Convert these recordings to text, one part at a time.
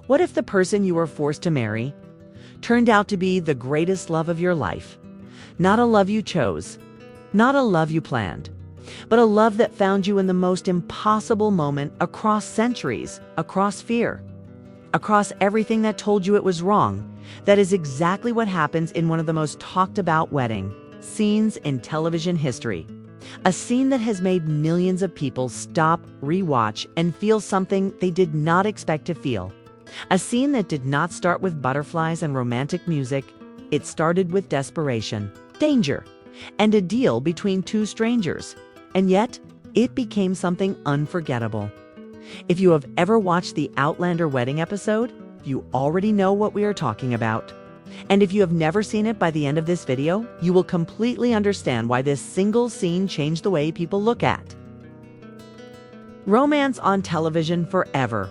What if the person you were forced to marry turned out to be the greatest love of your life? Not a love you chose, not a love you planned, but a love that found you in the most impossible moment across centuries, across fear, across everything that told you it was wrong. That is exactly what happens in one of the most talked about wedding scenes in television history. A scene that has made millions of people stop, rewatch, and feel something they did not expect to feel. A scene that did not start with butterflies and romantic music. It started with desperation, danger, and a deal between two strangers. And yet, it became something unforgettable. If you have ever watched the Outlander wedding episode, you already know what we are talking about. And if you have never seen it, by the end of this video, you will completely understand why this single scene changed the way people look at romance on television forever.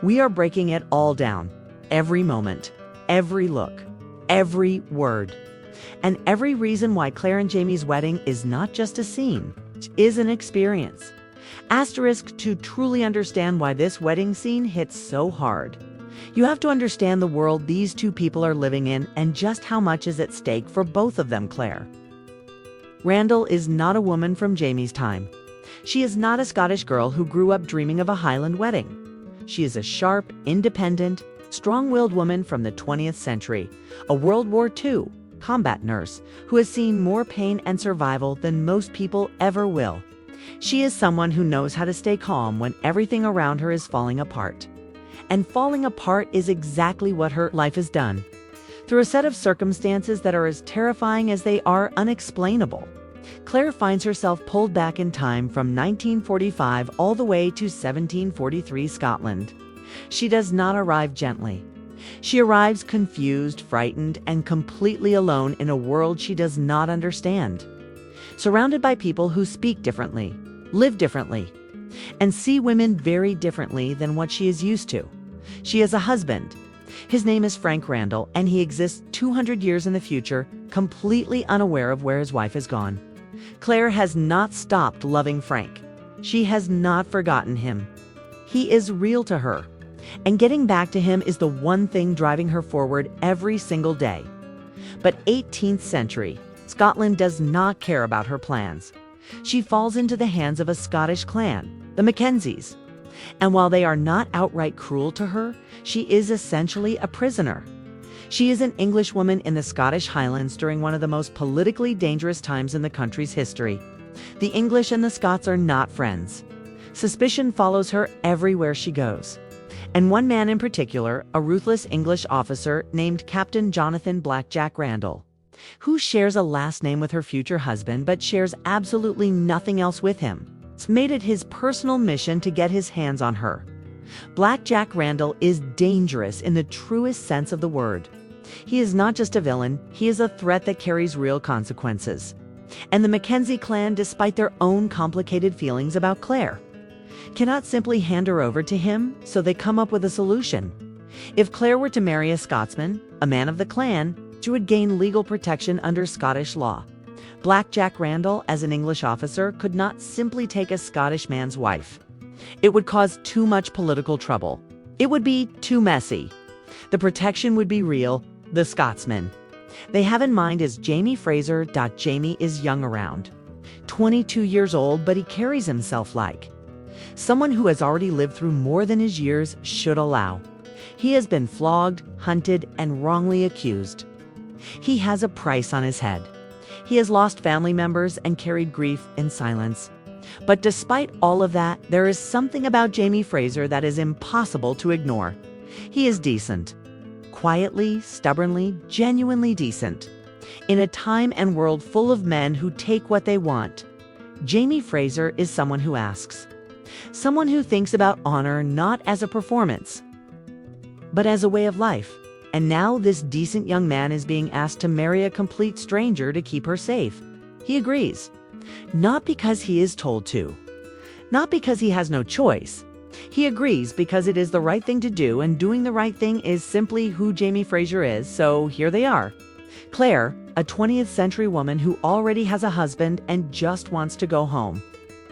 We are breaking it all down. Every moment, every look, every word, and every reason why Claire and Jamie's wedding is not just a scene, it is an experience. Asterisk, to truly understand why this wedding scene hits so hard, you have to understand the world these two people are living in and just how much is at stake for both of them. Claire Randall is not a woman from Jamie's time. She is not a Scottish girl who grew up dreaming of a Highland wedding. She is a sharp, independent, strong-willed woman from the 20th century, a World War II combat nurse who has seen more pain and survival than most people ever will. She is someone who knows how to stay calm when everything around her is falling apart. And falling apart is exactly what her life has done. Through a set of circumstances that are as terrifying as they are unexplainable, Claire finds herself pulled back in time from 1945 all the way to 1743 Scotland. She does not arrive gently. She arrives confused, frightened, and completely alone in a world she does not understand. Surrounded by people who speak differently, live differently, and see women very differently than what she is used to. She has a husband. His name is Frank Randall, and he exists 200 years in the future, completely unaware of where his wife has gone. Claire has not stopped loving Frank. She has not forgotten him. He is real to her, and getting back to him is the one thing driving her forward every single day. But 18th century, Scotland does not care about her plans. She falls into the hands of a Scottish clan, the Mackenzies. And while they are not outright cruel to her, she is essentially a prisoner. She is an Englishwoman in the Scottish Highlands during one of the most politically dangerous times in the country's history. The English and the Scots are not friends. Suspicion follows her everywhere she goes. And one man in particular, a ruthless English officer named Captain Jonathan Blackjack Randall, who shares a last name with her future husband but shares absolutely nothing else with him, made it his personal mission to get his hands on her. Blackjack Randall is dangerous in the truest sense of the word. He is not just a villain, he is a threat that carries real consequences. And the Mackenzie clan, despite their own complicated feelings about Claire, cannot simply hand her over to him, so they come up with a solution. If Claire were to marry a Scotsman, a man of the clan, she would gain legal protection under Scottish law. Blackjack Randall, as an English officer, could not simply take a Scottish man's wife. It would cause too much political trouble. It would be too messy. The protection would be real, the Scotsman they have in mind is Jamie Fraser. Jamie is young, around 22 years old, but he carries himself like someone who has already lived through more than his years should allow. He has been flogged, hunted, and wrongly accused. He has a price on his head. He has lost family members and carried grief in silence. But despite all of that, there is something about Jamie Fraser that is impossible to ignore. He is decent. Quietly, stubbornly, genuinely decent. In a time and world full of men who take what they want, Jamie Fraser is someone who asks. Someone who thinks about honor not as a performance, but as a way of life. And now this decent young man is being asked to marry a complete stranger to keep her safe. He agrees. Not because he is told to. Not because he has no choice. He agrees because it is the right thing to do, and doing the right thing is simply who Jamie Fraser is, so here they are. Claire, a 20th century woman who already has a husband and just wants to go home.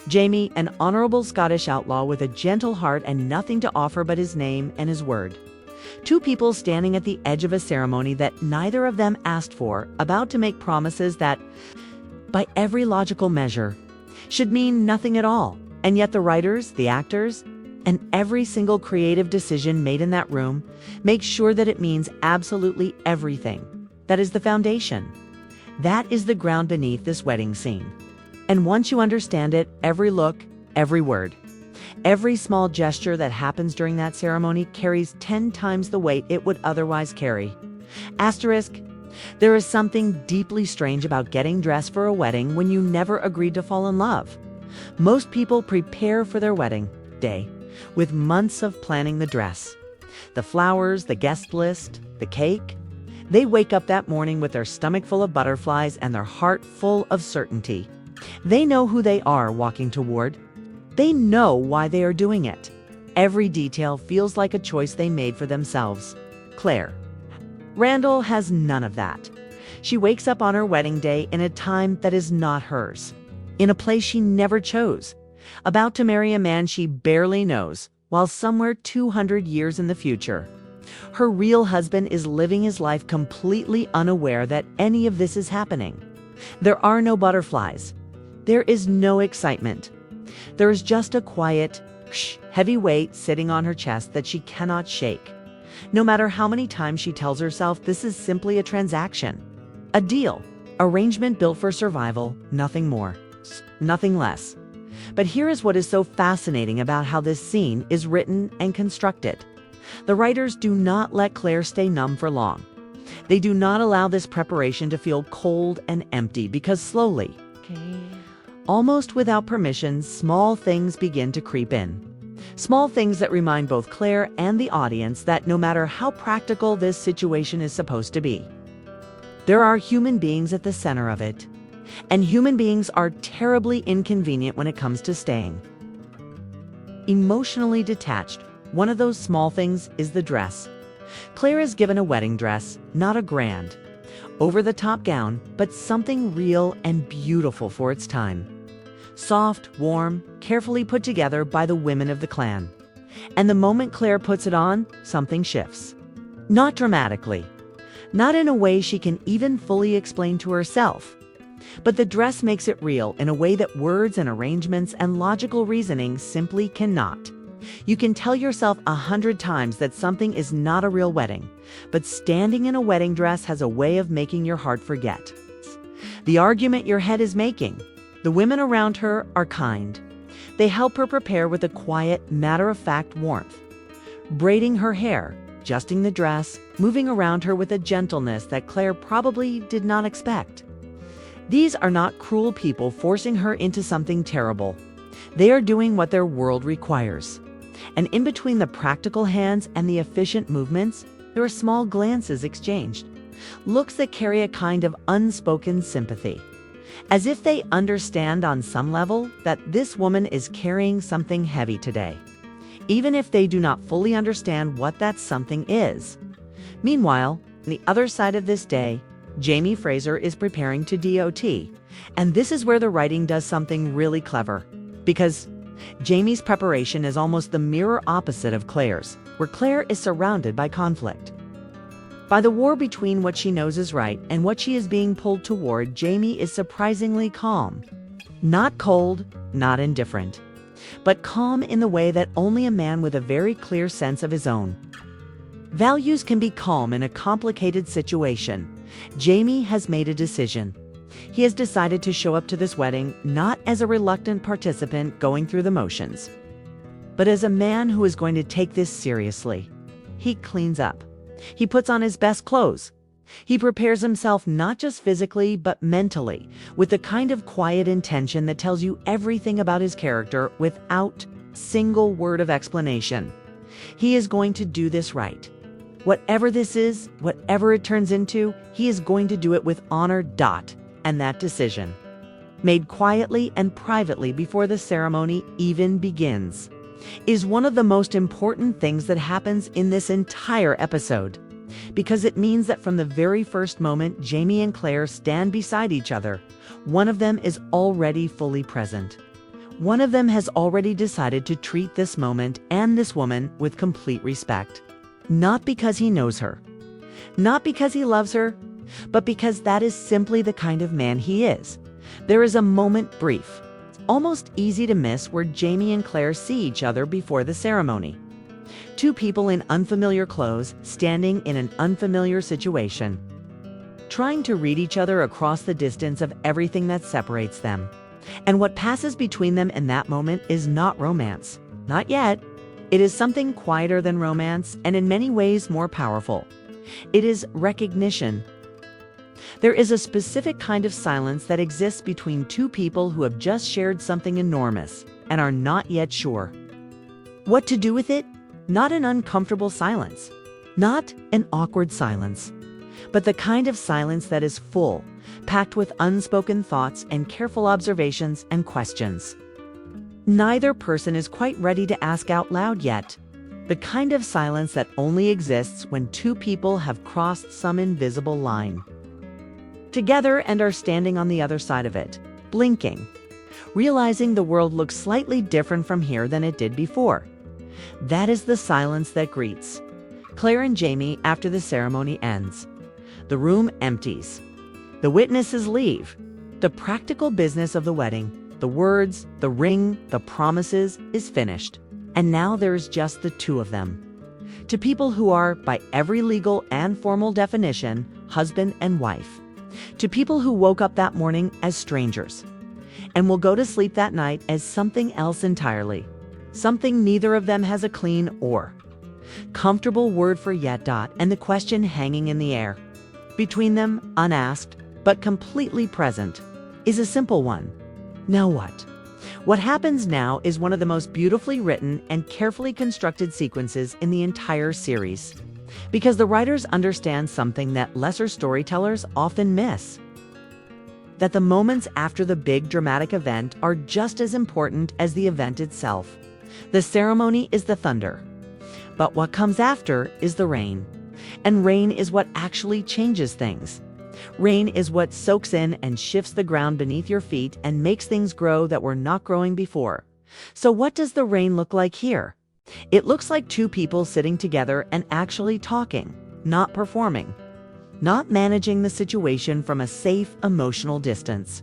Jamie, an honorable Scottish outlaw with a gentle heart and nothing to offer but his name and his word. Two people standing at the edge of a ceremony that neither of them asked for, about to make promises that, by every logical measure, should mean nothing at all. And yet the writers, the actors, and every single creative decision made in that room make sure that it means absolutely everything. That is the foundation. That is the ground beneath this wedding scene. And once you understand it, every look, every word, every small gesture that happens during that ceremony carries 10 times the weight it would otherwise carry. Asterisk, there is something deeply strange about getting dressed for a wedding when you never agreed to fall in love. Most people prepare for their wedding day with months of planning the dress, the flowers, the guest list, the cake. They wake up that morning with their stomach full of butterflies and their heart full of certainty. They know who they are walking toward. They know why they are doing it. Every detail feels like a choice they made for themselves. Claire Randall has none of that. She wakes up on her wedding day in a time that is not hers, in a place she never chose, about to marry a man she barely knows, while somewhere 200 years in the future. Her real husband is living his life completely unaware that any of this is happening. There are no butterflies. There is no excitement. There is just a quiet, heavy weight sitting on her chest that she cannot shake. No matter how many times she tells herself this is simply a transaction, a deal, arrangement built for survival, nothing more, nothing less. But here is what is so fascinating about how this scene is written and constructed. The writers do not let Claire stay numb for long. They do not allow this preparation to feel cold and empty because slowly, almost without permission, small things begin to creep in. Small things that remind both Claire and the audience that no matter how practical this situation is supposed to be, there are human beings at the center of it. And human beings are terribly inconvenient when it comes to staying emotionally detached. One of those small things is the dress. Claire is given a wedding dress, not a grand, over-the-top gown, but something real and beautiful for its time. Soft, warm, carefully put together by the women of the clan. And the moment Claire puts it on, something shifts. Not dramatically, not in a way she can even fully explain to herself. But the dress makes it real in a way that words and arrangements and logical reasoning simply cannot. You can tell yourself 100 times that something is not a real wedding, but standing in a wedding dress has a way of making your heart forget the argument your head is making. The women around her are kind. They help her prepare with a quiet, matter-of-fact warmth, braiding her hair, adjusting the dress, moving around her with a gentleness that Claire probably did not expect. These are not cruel people forcing her into something terrible. They are doing what their world requires. And in between the practical hands and the efficient movements, there are small glances exchanged, looks that carry a kind of unspoken sympathy, as if they understand on some level that this woman is carrying something heavy today, even if they do not fully understand what that something is. Meanwhile, on the other side of this day, Jamie Fraser is preparing to DOT, and this is where the writing does something really clever, because Jamie's preparation is almost the mirror opposite of Claire's, where Claire is surrounded by conflict. By the war between what she knows is right and what she is being pulled toward, Jamie is surprisingly calm. Not cold, not indifferent, but calm in the way that only a man with a very clear sense of his own values can be calm in a complicated situation. Jamie has made a decision. He has decided to show up to this wedding not as a reluctant participant going through the motions, but as a man who is going to take this seriously. He cleans up. He puts on his best clothes. He prepares himself not just physically, but mentally, with the kind of quiet intention that tells you everything about his character without a single word of explanation. He is going to do this right. Whatever this is, whatever it turns into, he is going to do it with honor. And that decision, made quietly and privately before the ceremony even begins, is one of the most important things that happens in this entire episode, because it means that from the very first moment Jamie and Claire stand beside each other, one of them is already fully present. One of them has already decided to treat this moment and this woman with complete respect. Not because he knows her, not because he loves her, but because that is simply the kind of man he is. There is a moment brief, almost easy to miss, where Jamie and Claire see each other before the ceremony. Two people in unfamiliar clothes, standing in an unfamiliar situation, trying to read each other across the distance of everything that separates them. And what passes between them in that moment is not romance. Not yet. It is something quieter than romance, and in many ways more powerful. It is recognition. There is a specific kind of silence that exists between two people who have just shared something enormous and are not yet sure what to do with it. Not an uncomfortable silence, not an awkward silence, but the kind of silence that is full, packed with unspoken thoughts and careful observations and questions. Neither person is quite ready to ask out loud yet. The kind of silence that only exists when two people have crossed some invisible line together and are standing on the other side of it, blinking, realizing the world looks slightly different from here than it did before. That is the silence that greets Claire and Jamie after the ceremony ends. The room empties. The witnesses leave. The practical business of the wedding, the words, the ring, the promises, is finished. And now there's just the two of them. To people who are, by every legal and formal definition, husband and wife. To people who woke up that morning as strangers and will go to sleep that night as something else entirely. Something neither of them has a clean or comfortable word for yet. And the question hanging in the air between them, unasked but completely present, is a simple one. Now what? What happens now is one of the most beautifully written and carefully constructed sequences in the entire series, because the writers understand something that lesser storytellers often miss. That the moments after the big dramatic event are just as important as the event itself. The ceremony is the thunder, but what comes after is the rain. And rain is what actually changes things. Rain is what soaks in and shifts the ground beneath your feet and makes things grow that were not growing before. So what does the rain look like here? It looks like two people sitting together and actually talking, not performing, not managing the situation from a safe emotional distance,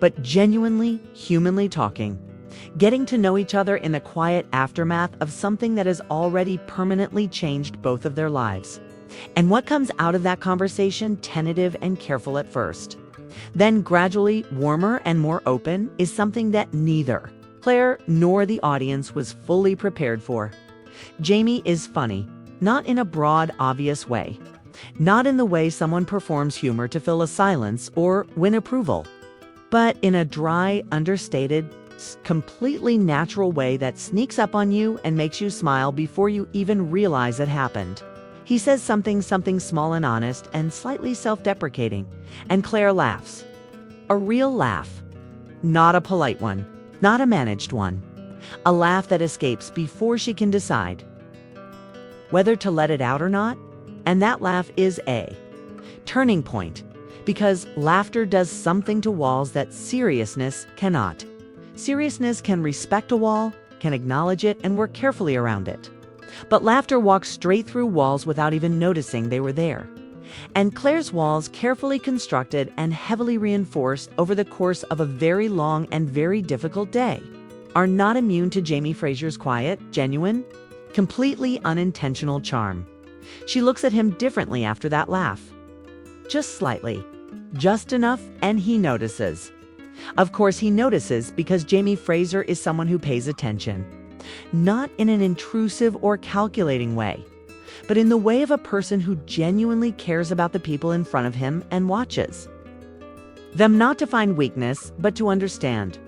but genuinely, humanly talking. Getting to know each other in the quiet aftermath of something that has already permanently changed both of their lives. And what comes out of that conversation, tentative and careful at first, then gradually warmer and more open, is something that neither Claire nor the audience was fully prepared for. Jamie is funny, not in a broad, obvious way, not in the way someone performs humor to fill a silence or win approval, but in a dry, understated, completely natural way that sneaks up on you and makes you smile before you even realize it happened. He says something small and honest and slightly self-deprecating, and Claire laughs. A real laugh. Not a polite one, not a managed one. A laugh that escapes before she can decide whether to let it out or not. And that laugh is a turning point, because laughter does something to walls that seriousness cannot. Seriousness can respect a wall, can acknowledge it, and work carefully around it. But laughter walks straight through walls without even noticing they were there. And Claire's walls, carefully constructed and heavily reinforced over the course of a very long and very difficult day, are not immune to Jamie Fraser's quiet, genuine, completely unintentional charm. She looks at him differently after that laugh. Just slightly. Just enough, and he notices. Of course he notices because Jamie Fraser is someone who pays attention. Not in an intrusive or calculating way, but in the way of a person who genuinely cares about the people in front of him and watches them, not to find weakness, but to understand.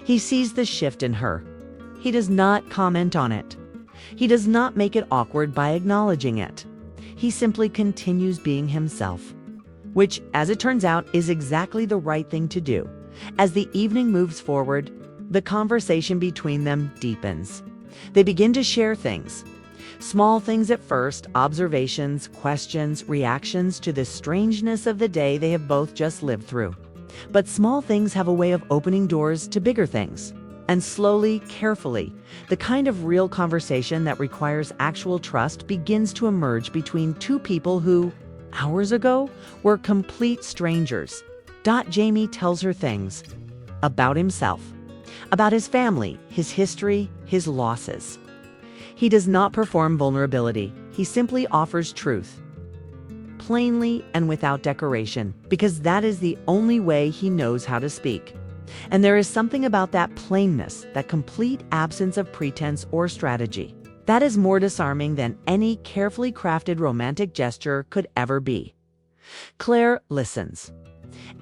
He sees the shift in her. He does not comment on it. He does not make it awkward by acknowledging it. He simply continues being himself, which, as it turns out, is exactly the right thing to do. As the evening moves forward, the conversation between them deepens. They begin to share things. Small things at first, observations, questions, reactions to the strangeness of the day they have both just lived through. But small things have a way of opening doors to bigger things. And slowly, carefully, the kind of real conversation that requires actual trust begins to emerge between two people who, hours ago, were complete strangers. Jamie tells her things about himself, about his family, his history, his losses. He does not perform vulnerability. He simply offers truth, plainly and without decoration, because that is the only way he knows how to speak. And there is something about that plainness, that complete absence of pretense or strategy, that is more disarming than any carefully crafted romantic gesture could ever be. Claire listens.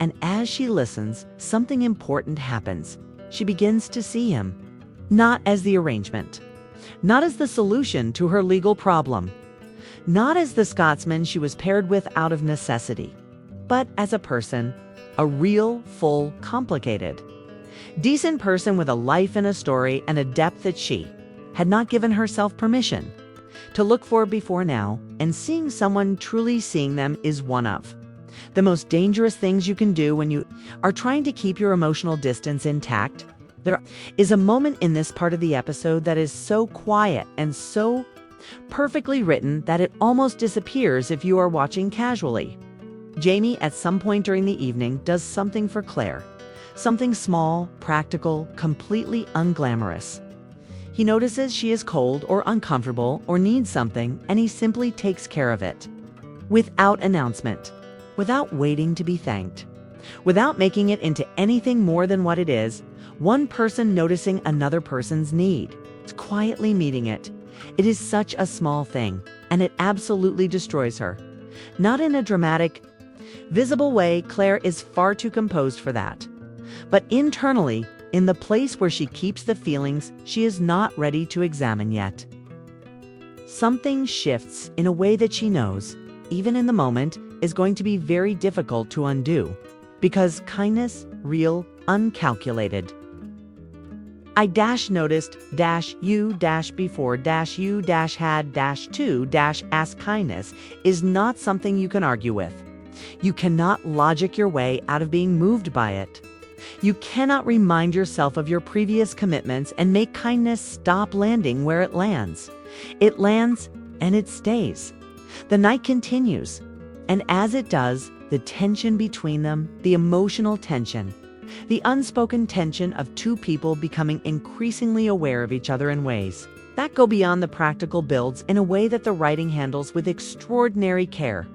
And as she listens, something important happens. She begins to see him, not as the arrangement, not as the solution to her legal problem, not as the Scotsman she was paired with out of necessity, but as a person, a real, full, complicated, decent person with a life and a story and a depth that she had not given herself permission to look for before now, and seeing someone truly seeing them is one of the most dangerous things you can do when you are trying to keep your emotional distance intact. There is a moment in this part of the episode that is so quiet and so perfectly written that it almost disappears if you are watching casually. Jamie, at some point during the evening, does something for Claire. Something small, practical, completely unglamorous. He notices she is cold or uncomfortable or needs something, and he simply takes care of it. Without announcement, without waiting to be thanked, without making it into anything more than what it is, one person noticing another person's need, quietly meeting it. It is such a small thing, and it absolutely destroys her. Not in a dramatic, visible way. Claire is far too composed for that. But internally, in the place where she keeps the feelings she is not ready to examine yet, something shifts in a way that she knows, even in the moment, is going to be very difficult to undo. Because kindness, real, uncalculated. I noticed you before you had to ask kindness is not something you can argue with. You cannot logic your way out of being moved by it. You cannot remind yourself of your previous commitments and make kindness stop landing where it lands. It lands and it stays. The night continues. And as it does, the tension between them, the emotional tension, the unspoken tension of two people becoming increasingly aware of each other in ways that go beyond the practical builds in a way that the writing handles with extraordinary care.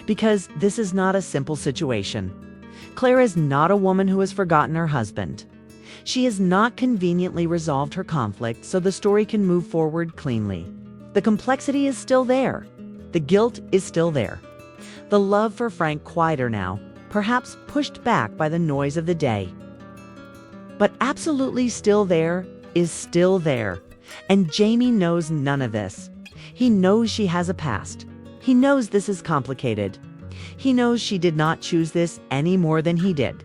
Because this is not a simple situation. Claire is not a woman who has forgotten her husband. She has not conveniently resolved her conflict so the story can move forward cleanly. The complexity is still there. The guilt is still there. The love for Frank quieter now, perhaps pushed back by the noise of the day. But absolutely still there is still there. And Jamie knows none of this. He knows she has a past. He knows this is complicated. He knows she did not choose this any more than he did.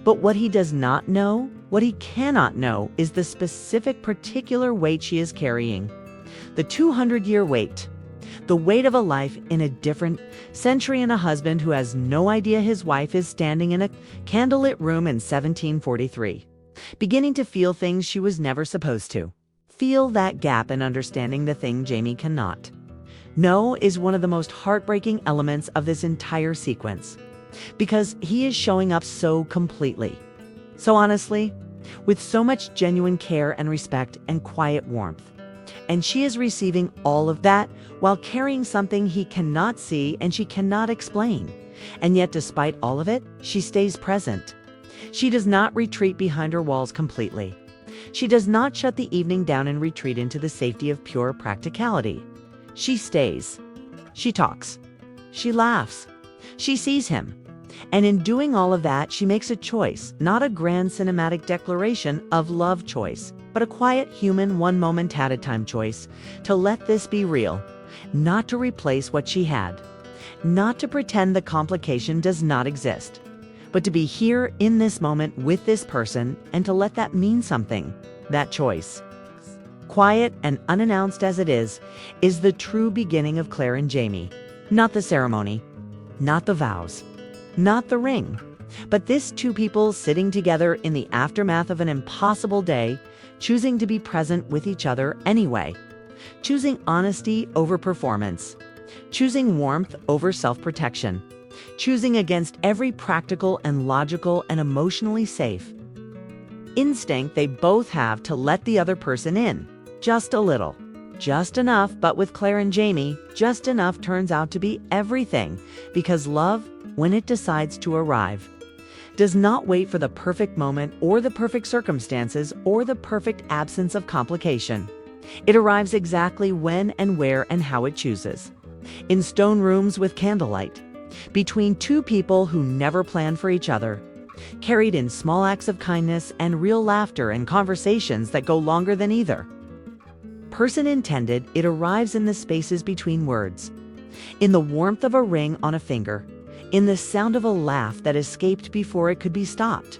But what he does not know, what he cannot know, is the specific particular weight she is carrying. The 200-year weight. The weight of a life in a different century and a husband who has no idea his wife is standing in a candlelit room in 1743, beginning to feel things she was never supposed to. Feel that gap in understanding the thing Jamie cannot. No is one of the most heartbreaking elements of this entire sequence, because he is showing up so completely, so honestly, with so much genuine care and respect and quiet warmth. And she is receiving all of that while carrying something he cannot see and she cannot explain. And yet, despite all of it, she stays present. She does not retreat behind her walls completely. She does not shut the evening down and retreat into the safety of pure practicality. She stays. She talks. She laughs. She sees him. And in doing all of that, she makes a choice, not a grand cinematic declaration of love choice, but a quiet, human, one moment at a time choice to let this be real, not to replace what she had, not to pretend the complication does not exist, but to be here in this moment with this person and to let that mean something, that choice. Quiet and unannounced as it is the true beginning of Claire and Jamie. Not the ceremony, not the vows, not the ring, but this two people sitting together in the aftermath of an impossible day, choosing to be present with each other anyway, choosing honesty over performance, choosing warmth over self-protection, choosing against every practical and logical and emotionally safe instinct they both have to let the other person in, just a little. Just enough, but with Claire and Jamie, just enough turns out to be everything, because love, when it decides to arrive, does not wait for the perfect moment or the perfect circumstances or the perfect absence of complication. It arrives exactly when and where and how it chooses. In stone rooms with candlelight, between two people who never plan for each other, carried in small acts of kindness and real laughter and conversations that go longer than either person intended. It arrives in the spaces between words, in the warmth of a ring on a finger, in the sound of a laugh that escaped before it could be stopped.